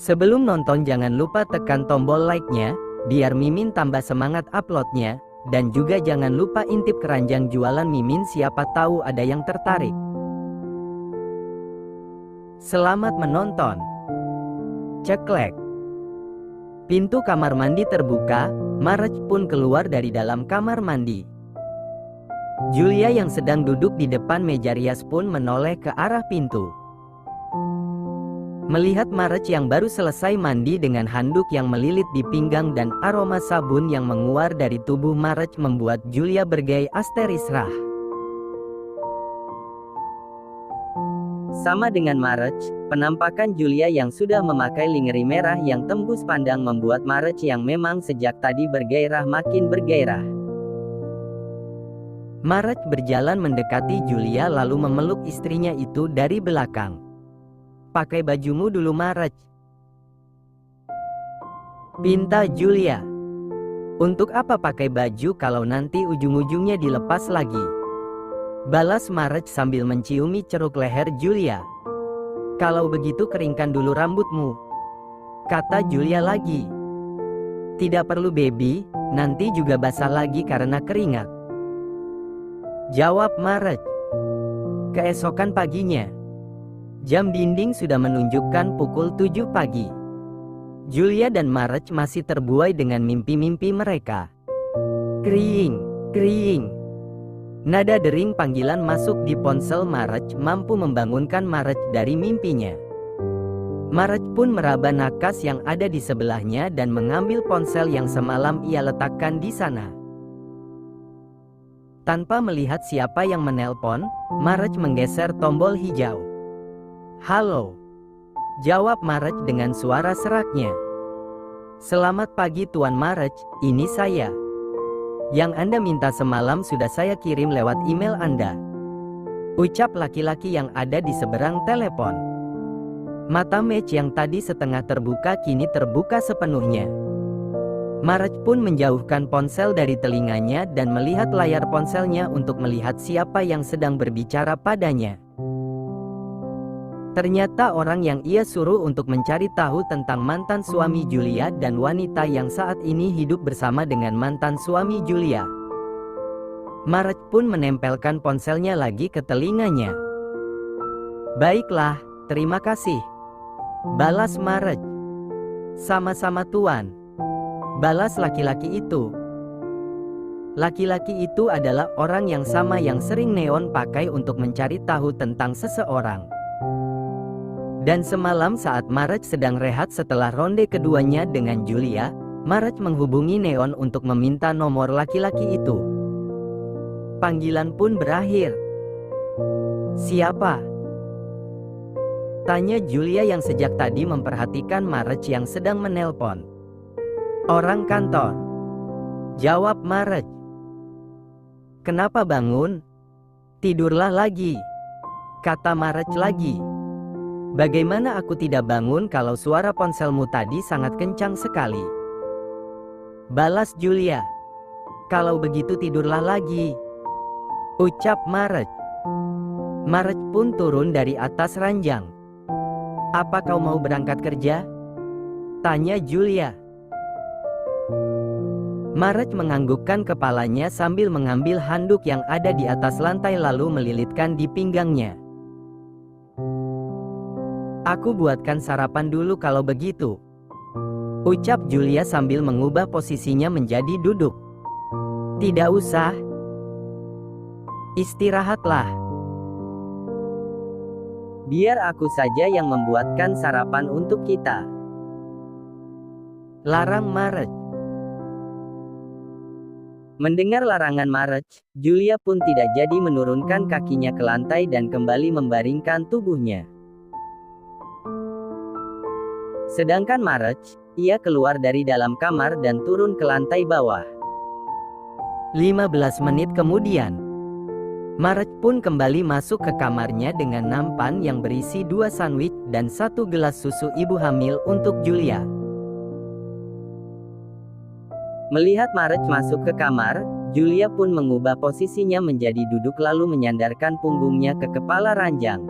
Sebelum nonton jangan lupa tekan tombol like-nya, biar Mimin tambah semangat uploadnya, dan juga jangan lupa intip keranjang jualan Mimin siapa tahu ada yang tertarik. Selamat menonton. Ceklek. Pintu kamar mandi terbuka, Marge pun keluar dari dalam kamar mandi. Julia yang sedang duduk di depan meja rias pun menoleh ke arah pintu. Melihat Marge yang baru selesai mandi dengan handuk yang melilit di pinggang dan aroma sabun yang menguar dari tubuh Marge membuat Julia bergaya asterisrah. Sama dengan Marge, penampakan Julia yang sudah memakai lingerie merah yang tembus pandang membuat Marge yang memang sejak tadi bergairah makin bergairah. Marge berjalan mendekati Julia lalu memeluk istrinya itu dari belakang. "Pakai bajumu dulu Marge," pinta Julia. "Untuk apa pakai baju kalau nanti ujung-ujungnya dilepas lagi?" balas Marge sambil menciumi ceruk leher Julia. "Kalau begitu keringkan dulu rambutmu," kata Julia lagi. "Tidak perlu baby, nanti juga basah lagi karena keringat," jawab Marge. Keesokan paginya, jam dinding sudah menunjukkan pukul 7 pagi. Julia dan Marge masih terbuai dengan mimpi-mimpi mereka. Kring, kring. Nada dering panggilan masuk di ponsel Marge mampu membangunkan Marge dari mimpinya. Marge pun meraba nakas yang ada di sebelahnya dan mengambil ponsel yang semalam ia letakkan di sana. Tanpa melihat siapa yang menelpon, Marge menggeser tombol hijau. "Halo," jawab Marge dengan suara seraknya. "Selamat pagi Tuan Marge, ini saya. Yang Anda minta semalam sudah saya kirim lewat email Anda," ucap laki-laki yang ada di seberang telepon. Mata Marge yang tadi setengah terbuka kini terbuka sepenuhnya. Marge pun menjauhkan ponsel dari telinganya dan melihat layar ponselnya untuk melihat siapa yang sedang berbicara padanya. Ternyata orang yang ia suruh untuk mencari tahu tentang mantan suami Julia dan wanita yang saat ini hidup bersama dengan mantan suami Julia. Marge pun menempelkan ponselnya lagi ke telinganya. "Baiklah, terima kasih," balas Marge. "Sama-sama Tuan," balas laki-laki itu. Laki-laki itu adalah orang yang sama yang sering Neon pakai untuk mencari tahu tentang seseorang. Dan semalam saat Marge sedang rehat setelah ronde keduanya dengan Julia, Marge menghubungi Neon untuk meminta nomor laki-laki itu. Panggilan pun berakhir. "Siapa?" tanya Julia yang sejak tadi memperhatikan Marge yang sedang menelpon. "Orang kantor," jawab Marge. "Kenapa bangun? Tidurlah lagi," kata Marge lagi. "Bagaimana aku tidak bangun kalau suara ponselmu tadi sangat kencang sekali?" balas Julia. "Kalau begitu tidurlah lagi," ucap Marge. Marge pun turun dari atas ranjang. "Apa kau mau berangkat kerja?" tanya Julia. Marge menganggukkan kepalanya sambil mengambil handuk yang ada di atas lantai lalu melilitkan di pinggangnya. "Aku buatkan sarapan dulu kalau begitu," ucap Julia sambil mengubah posisinya menjadi duduk. "Tidak usah. Istirahatlah. Biar aku saja yang membuatkan sarapan untuk kita," larang Marge. Mendengar larangan Marge, Julia pun tidak jadi menurunkan kakinya ke lantai dan kembali membaringkan tubuhnya. Sedangkan Marge, ia keluar dari dalam kamar dan turun ke lantai bawah. 15 menit kemudian, Marge pun kembali masuk ke kamarnya dengan nampan yang berisi 2 sandwich dan 1 gelas susu ibu hamil untuk Julia. Melihat Marge masuk ke kamar, Julia pun mengubah posisinya menjadi duduk lalu menyandarkan punggungnya ke kepala ranjang.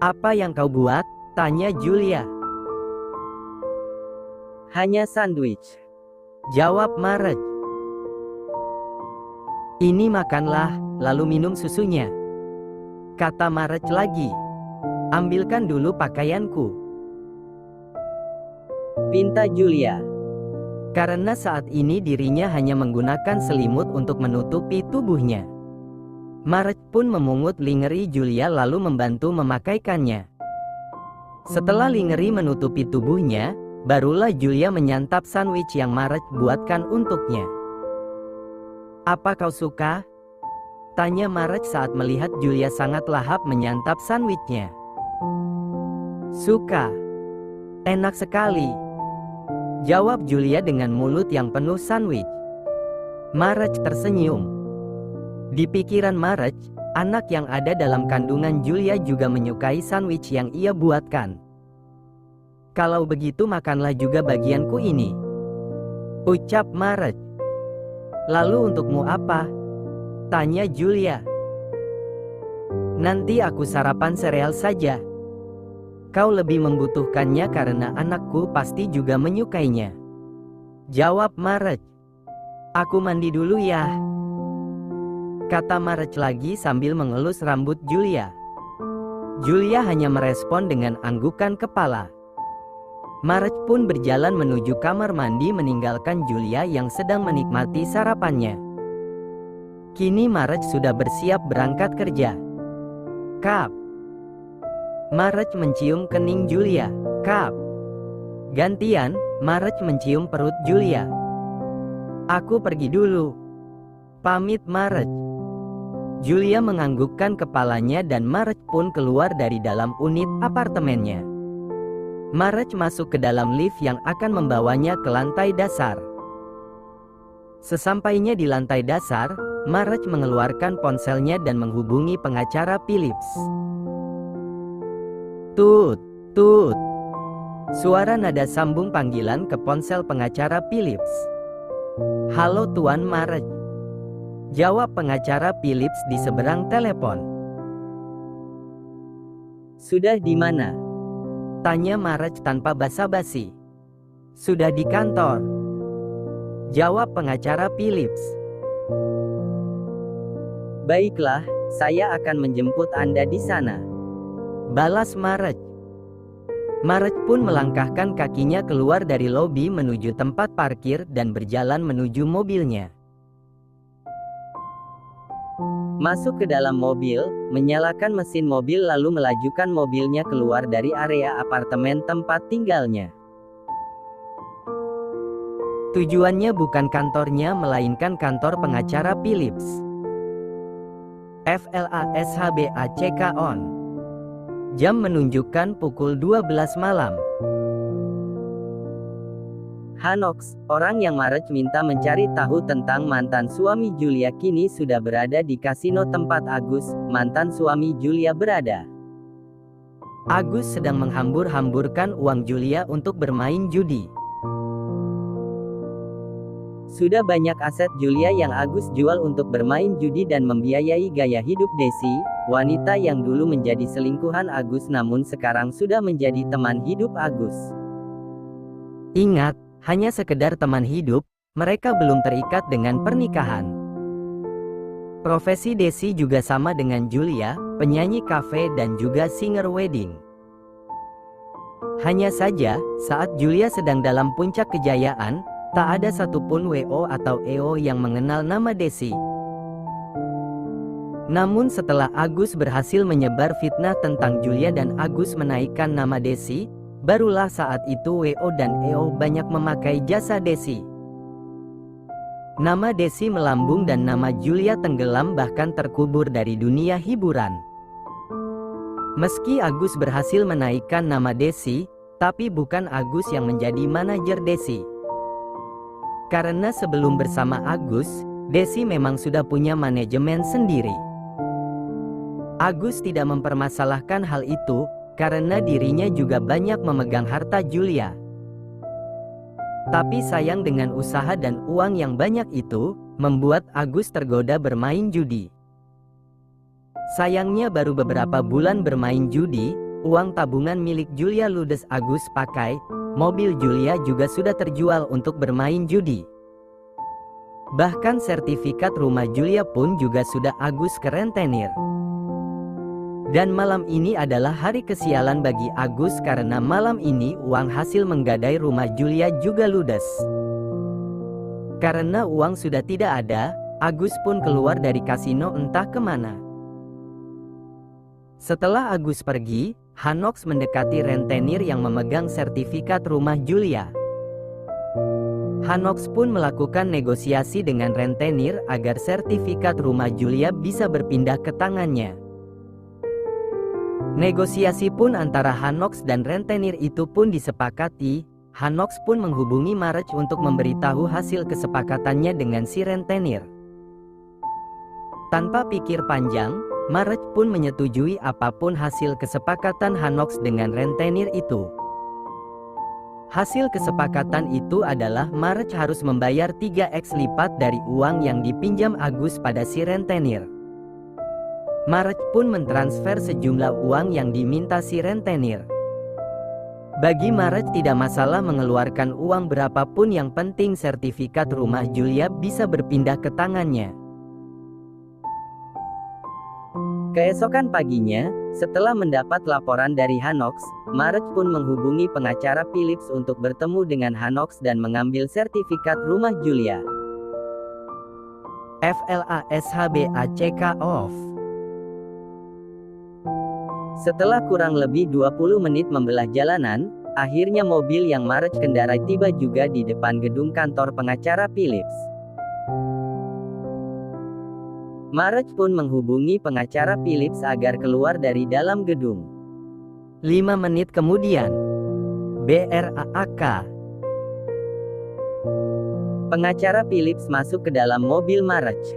"Apa yang kau buat?" tanya Julia. Hanya sandwich, jawab Marge. Ini makanlah, lalu minum susunya, kata Marge lagi. Ambilkan dulu pakaianku, pinta Julia. Karena saat ini dirinya hanya menggunakan selimut untuk menutupi tubuhnya. Marge pun memungut lingerie Julia lalu membantu memakaikannya. Setelah lingerie menutupi tubuhnya, barulah Julia menyantap sandwich yang Marge buatkan untuknya. Apa kau suka? Tanya Marge saat melihat Julia sangat lahap menyantap sandwichnya. Suka. Enak sekali, jawab Julia dengan mulut yang penuh sandwich. Marge tersenyum. Di pikiran Marge, anak yang ada dalam kandungan Julia juga menyukai sandwich yang ia buatkan. Kalau begitu makanlah juga bagianku ini, ucap Marge. Lalu untukmu apa? Tanya Julia. Nanti aku sarapan sereal saja. Kau lebih membutuhkannya karena anakku pasti juga menyukainya, jawab Marge. Aku mandi dulu ya, kata Marge lagi sambil mengelus rambut Julia. Julia hanya merespon dengan anggukan kepala. Marge pun berjalan menuju kamar mandi meninggalkan Julia yang sedang menikmati sarapannya. Kini Marge sudah bersiap berangkat kerja. Kap. Marge mencium kening Julia. Kap. Gantian, Marge mencium perut Julia. Aku pergi dulu, pamit Marge. Julia menganggukkan kepalanya dan Marge pun keluar dari dalam unit apartemennya. Marge masuk ke dalam lift yang akan membawanya ke lantai dasar. Sesampainya di lantai dasar, Marge mengeluarkan ponselnya dan menghubungi pengacara Philips. Tut, tut. Suara nada sambung panggilan ke ponsel pengacara Philips. Halo Tuan Marge, jawab pengacara Philips di seberang telepon. Sudah di mana? Tanya Marge tanpa basa-basi. Sudah di kantor, jawab pengacara Philips. Baiklah, saya akan menjemput Anda di sana, balas Marge. Marge pun melangkahkan kakinya keluar dari lobi menuju tempat parkir dan berjalan menuju mobilnya. Masuk ke dalam mobil, menyalakan mesin mobil lalu melajukan mobilnya keluar dari area apartemen tempat tinggalnya. Tujuannya bukan kantornya melainkan kantor pengacara Philips. FLASHBACK on. Jam menunjukkan pukul 12 malam. Hanox, orang yang Marge minta mencari tahu tentang mantan suami Julia kini sudah berada di kasino tempat Agus, mantan suami Julia berada. Agus sedang menghambur-hamburkan uang Julia untuk bermain judi. Sudah banyak aset Julia yang Agus jual untuk bermain judi dan membiayai gaya hidup Desi, wanita yang dulu menjadi selingkuhan Agus namun sekarang sudah menjadi teman hidup Agus. Ingat, hanya sekedar teman hidup, mereka belum terikat dengan pernikahan. Profesi Desi juga sama dengan Julia, penyanyi kafe dan juga singer wedding. Hanya saja, saat Julia sedang dalam puncak kejayaan, tak ada satupun WO atau EO yang mengenal nama Desi. Namun setelah Agus berhasil menyebar fitnah tentang Julia dan Agus menaikkan nama Desi, barulah saat itu WO dan EO banyak memakai jasa Desi. Nama Desi melambung dan nama Julia tenggelam bahkan terkubur dari dunia hiburan. Meski Agus berhasil menaikkan nama Desi, tapi bukan Agus yang menjadi manajer Desi. Karena sebelum bersama Agus, Desi memang sudah punya manajemen sendiri. Agus tidak mempermasalahkan hal itu, karena dirinya juga banyak memegang harta Julia. Tapi sayang dengan usaha dan uang yang banyak itu, membuat Agus tergoda bermain judi. Sayangnya baru beberapa bulan bermain judi, uang tabungan milik Julia ludes Agus pakai, mobil Julia juga sudah terjual untuk bermain judi. Bahkan sertifikat rumah Julia pun juga sudah Agus ke rentenir. Dan malam ini adalah hari kesialan bagi Agus karena malam ini uang hasil menggadai rumah Julia juga ludes. Karena uang sudah tidak ada, Agus pun keluar dari kasino entah kemana. Setelah Agus pergi, Hanox mendekati rentenir yang memegang sertifikat rumah Julia. Hanox pun melakukan negosiasi dengan rentenir agar sertifikat rumah Julia bisa berpindah ke tangannya. Negosiasi pun antara Hanox dan rentenir itu pun disepakati. Hanox pun menghubungi Marge untuk memberitahu hasil kesepakatannya dengan si rentenir. Tanpa pikir panjang, Marge pun menyetujui apapun hasil kesepakatan Hanox dengan rentenir itu. Hasil kesepakatan itu adalah Marge harus membayar 3x lipat dari uang yang dipinjam Agus pada si rentenir. Marge pun mentransfer sejumlah uang yang diminta si rentenir. Bagi Marge tidak masalah mengeluarkan uang berapapun, yang penting sertifikat rumah Julia bisa berpindah ke tangannya. Keesokan paginya, setelah mendapat laporan dari Hanox, Marge pun menghubungi pengacara Philips untuk bertemu dengan Hanox dan mengambil sertifikat rumah Julia. FLASHBACK off. Setelah kurang lebih 20 menit membelah jalanan, akhirnya mobil yang Marge kendarai tiba juga di depan gedung kantor pengacara Philips. Marge pun menghubungi pengacara Philips agar keluar dari dalam gedung. 5 menit kemudian, BRAAK. Pengacara Philips masuk ke dalam mobil Marge.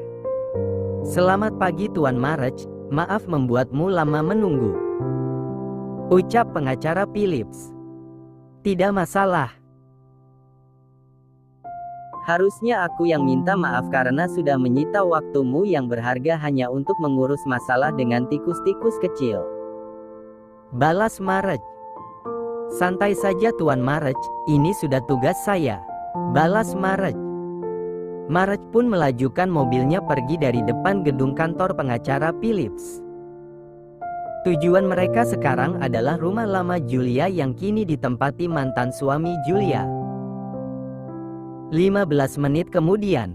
"Selamat pagi Tuan Marge, maaf membuatmu lama menunggu," ucap pengacara Philips. "Tidak masalah. Harusnya aku yang minta maaf karena sudah menyita waktumu yang berharga hanya untuk mengurus masalah dengan tikus-tikus kecil," balas Marge. "Santai saja Tuan Marge, ini sudah tugas saya," balas Marge. Marge pun melajukan mobilnya pergi dari depan gedung kantor pengacara Philips. Tujuan mereka sekarang adalah rumah lama Julia yang kini ditempati mantan suami Julia. 15 menit kemudian,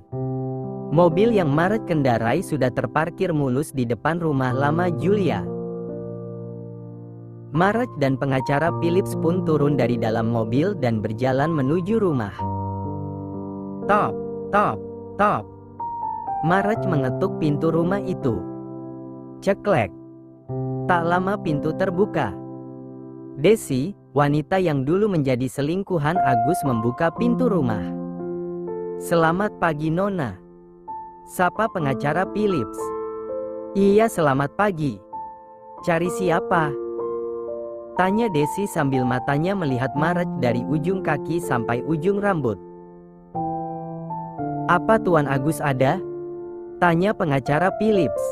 mobil yang Marge kendarai sudah terparkir mulus di depan rumah lama Julia. Marge dan pengacara Philips pun turun dari dalam mobil dan berjalan menuju rumah. Top, top, top. Marge mengetuk pintu rumah itu. Ceklek. Tak lama pintu terbuka. Desi, wanita yang dulu menjadi selingkuhan Agus, membuka pintu rumah. "Selamat pagi Nona," sapa pengacara Philips. "Iya, selamat pagi. Cari siapa?" tanya Desi sambil matanya melihat Marge dari ujung kaki sampai ujung rambut. "Apa Tuan Agus ada?" tanya pengacara Philips.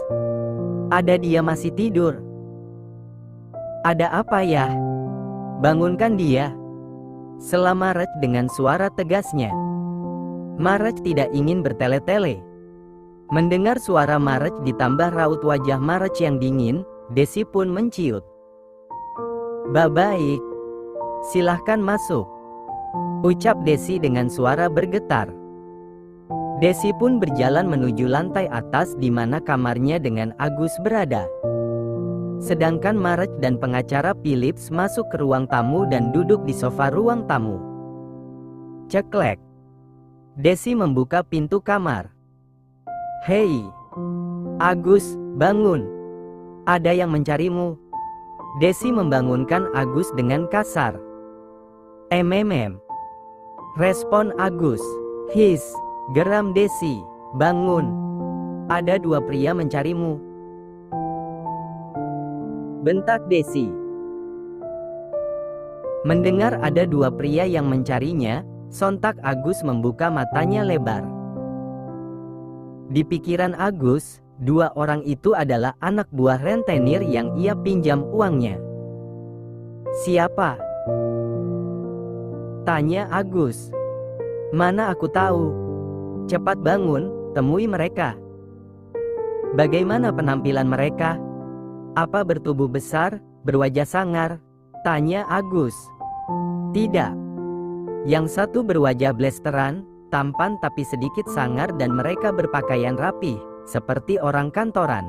"Ada, dia masih tidur." "Ada apa ya? Bangunkan dia," sela Marge dengan suara tegasnya. Marge tidak ingin bertele-tele. Mendengar suara Marge ditambah raut wajah Marge yang dingin, Desi pun menciut. "Baik, silahkan masuk," ucap Desi dengan suara bergetar. Desi pun berjalan menuju lantai atas di mana kamarnya dengan Agus berada. Sedangkan Marge dan pengacara Philips masuk ke ruang tamu dan duduk di sofa ruang tamu. Ceklek. Desi membuka pintu kamar. "Hei, Agus, bangun. Ada yang mencarimu." Desi membangunkan Agus dengan kasar. Respon Agus. "His," geram Desi. "Bangun. Ada 2 pria mencarimu," bentak Desi. Mendengar ada 2 pria yang mencarinya, sontak Agus membuka matanya lebar. Di pikiran Agus, 2 orang itu adalah anak buah rentenir yang ia pinjam uangnya. Siapa? Tanya Agus. Mana aku tahu. Cepat bangun, temui mereka. Bagaimana penampilan mereka? Apa bertubuh besar, berwajah sangar? Tanya Agus. Tidak. Yang satu berwajah blasteran, tampan tapi sedikit sangar dan mereka berpakaian rapih, seperti orang kantoran.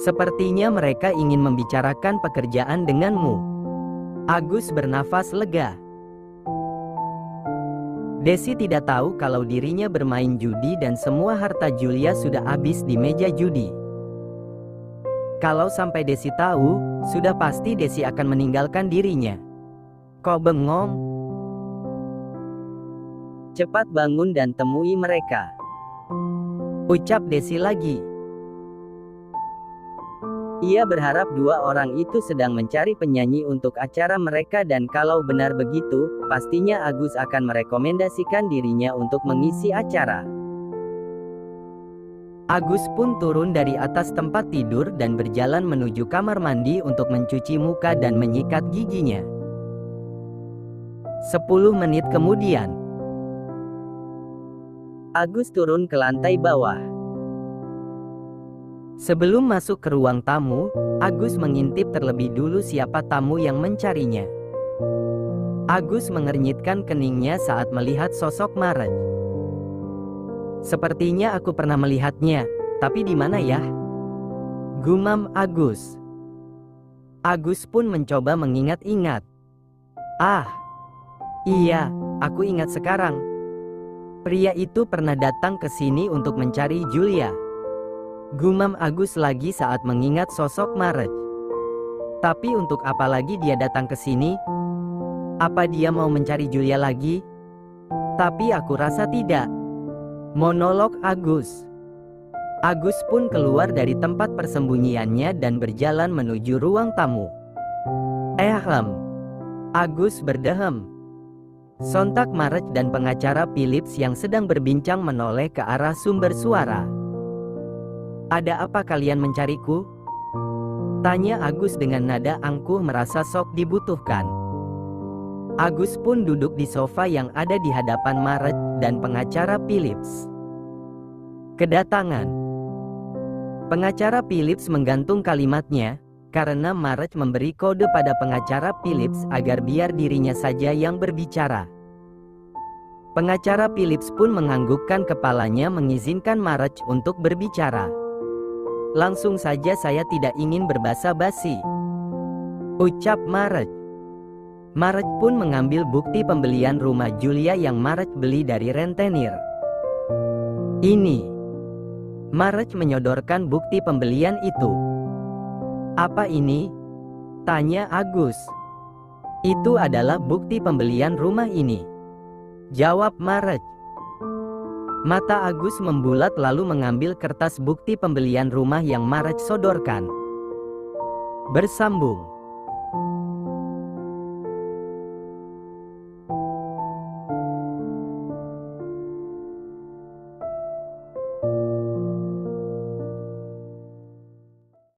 Sepertinya mereka ingin membicarakan pekerjaan denganmu. Agus bernafas lega. Desi tidak tahu kalau dirinya bermain judi dan semua harta Julia sudah habis di meja judi. Kalau sampai Desi tahu, sudah pasti Desi akan meninggalkan dirinya. Kau bengong? Cepat bangun dan temui mereka. Ucap Desi lagi. Ia berharap dua orang itu sedang mencari penyanyi untuk acara mereka dan kalau benar begitu, pastinya Agus akan merekomendasikan dirinya untuk mengisi acara. Agus pun turun dari atas tempat tidur dan berjalan menuju kamar mandi untuk mencuci muka dan menyikat giginya. 10 menit kemudian, Agus turun ke lantai bawah. Sebelum masuk ke ruang tamu, Agus mengintip terlebih dulu siapa tamu yang mencarinya. Agus mengernyitkan keningnya saat melihat sosok Marek. Sepertinya aku pernah melihatnya, tapi di mana ya? Gumam Agus. Agus pun mencoba mengingat-ingat. Ah, iya, aku ingat sekarang. Pria itu pernah datang ke sini untuk mencari Julia. Gumam Agus lagi saat mengingat sosok Marek. Tapi untuk apa lagi dia datang ke sini? Apa dia mau mencari Julia lagi? Tapi aku rasa tidak. Monolog Agus. Agus pun keluar dari tempat persembunyiannya dan berjalan menuju ruang tamu. Agus berdehem. Sontak Marek dan pengacara Philips yang sedang berbincang menoleh ke arah sumber suara. Ada apa kalian mencariku? Tanya Agus dengan nada angkuh merasa sok dibutuhkan. Agus pun duduk di sofa yang ada di hadapan Marek dan pengacara Philips. Kedatangan. Pengacara Philips menggantung kalimatnya, karena Marek memberi kode pada pengacara Philips agar biar dirinya saja yang berbicara. Pengacara Philips pun menganggukkan kepalanya mengizinkan Marek untuk berbicara. Langsung saja saya tidak ingin berbasa-basi, ucap Marek. Marek pun mengambil bukti pembelian rumah Julia yang Marek beli dari rentenir. Ini. Marek menyodorkan bukti pembelian itu. Apa ini? Tanya Agus. Itu adalah bukti pembelian rumah ini, jawab Marek. Mata Agus membulat lalu mengambil kertas bukti pembelian rumah yang Marek sodorkan. Bersambung.